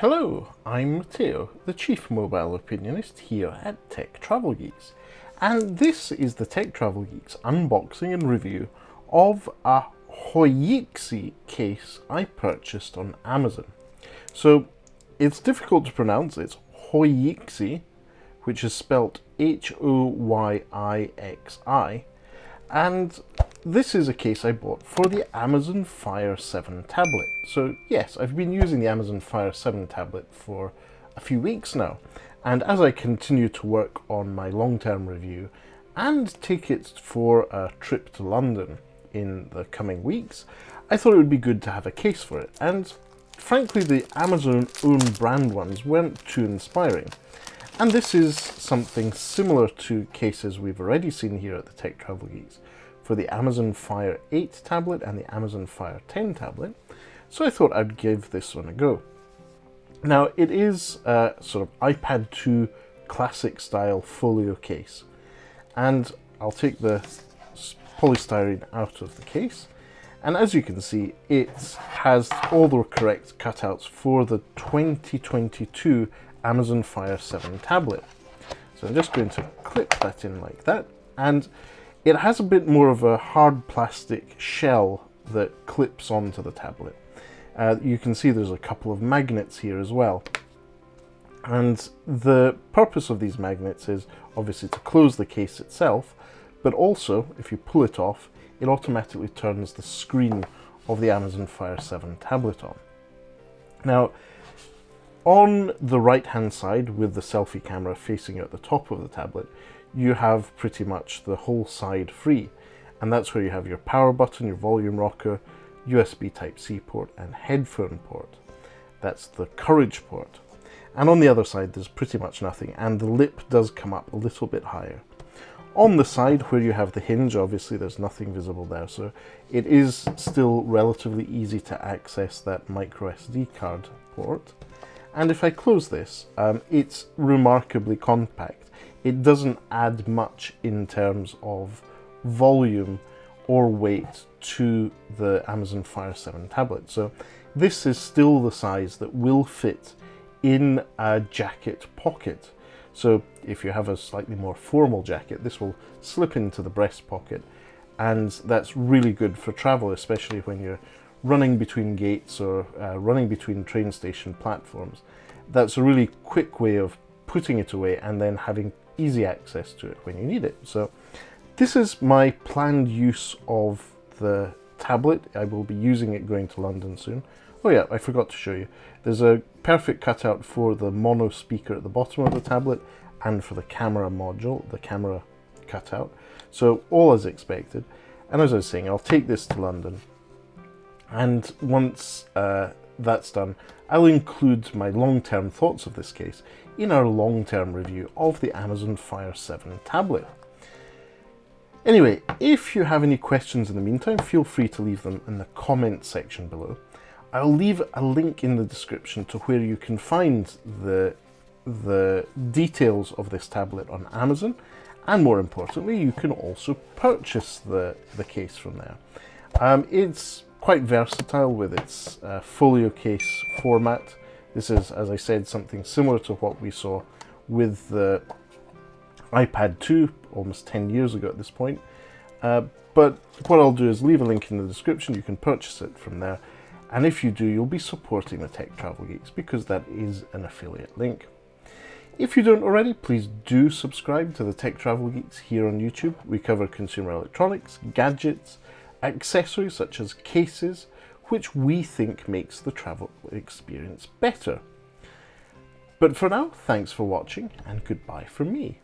Hello, I'm Matteo, the Chief Mobile Opinionist here at Tech Travel Geeks, and this is the Tech Travel Geeks unboxing and review of a HoYiXi case I purchased on Amazon. So it's difficult to pronounce, it's HoYiXi, which is spelt Hoyixi, and this is a case I bought for the Amazon Fire 7 tablet. So yes, I've been using the Amazon Fire 7 tablet for a few weeks now, and as I continue to work on my long-term review and take it for a trip to London in the coming weeks, I thought it would be good to have a case for it, and frankly the Amazon own brand ones weren't too inspiring. And this is something similar to cases we've already seen here at the Tech Travel Geeks for the Amazon Fire 8 tablet and the Amazon Fire 10 tablet, so I thought I'd give this one a go. Now it is a sort of iPad 2 classic style folio case, and I'll take the polystyrene out of the case, and as you can see it has all the correct cutouts for the 2022 Amazon Fire 7 tablet. So I'm just going to clip that in like that, and it has a bit more of a hard plastic shell that clips onto the tablet. You can see there's a couple of magnets here as well. And the purpose of these magnets is obviously to close the case itself, but also if you pull it off, it automatically turns the screen of the Amazon Fire 7 tablet on. Now, on the right hand side with the selfie camera facing at the top of the tablet, you have pretty much the whole side free, and that's where you have your power button, your volume rocker, USB Type-C port and headphone port. That's the Courage port. And on the other side there's pretty much nothing, and the lip does come up a little bit higher. On the side where you have the hinge, obviously there's nothing visible there, so it is still relatively easy to access that micro SD card port. And if I close this, it's remarkably compact. It doesn't add much in terms of volume or weight to the Amazon Fire 7 tablet. So this is still the size that will fit in a jacket pocket. So if you have a slightly more formal jacket, this will slip into the breast pocket, and that's really good for travel, especially when you're running between gates or running between train station platforms. That's a really quick way of putting it away and then having easy access to it when you need it. So this is my planned use of the tablet. I will be using it going to London soon. Oh yeah, I forgot to show you. There's a perfect cutout for the mono speaker at the bottom of the tablet and for the camera module, the camera cutout. So all as expected. And as I was saying, I'll take this to London, and once that's done, I'll include my long-term thoughts of this case in our long-term review of the Amazon Fire 7 tablet. Anyway, if you have any questions in the meantime, feel free to leave them in the comment section below. I'll leave a link in the description to where you can find the details of this tablet on Amazon, and more importantly, you can also purchase the case from there. It's quite versatile with its folio case format. This is, as I said, something similar to what we saw with the iPad 2 almost 10 years ago at this point. But what I'll do is leave a link in the description. You can purchase it from there. And if you do, you'll be supporting the Tech Travel Geeks because that is an affiliate link. If you don't already, please do subscribe to the Tech Travel Geeks here on YouTube. We cover consumer electronics, gadgets, accessories such as cases, which we think makes the travel experience better. But for now, thanks for watching and goodbye from me.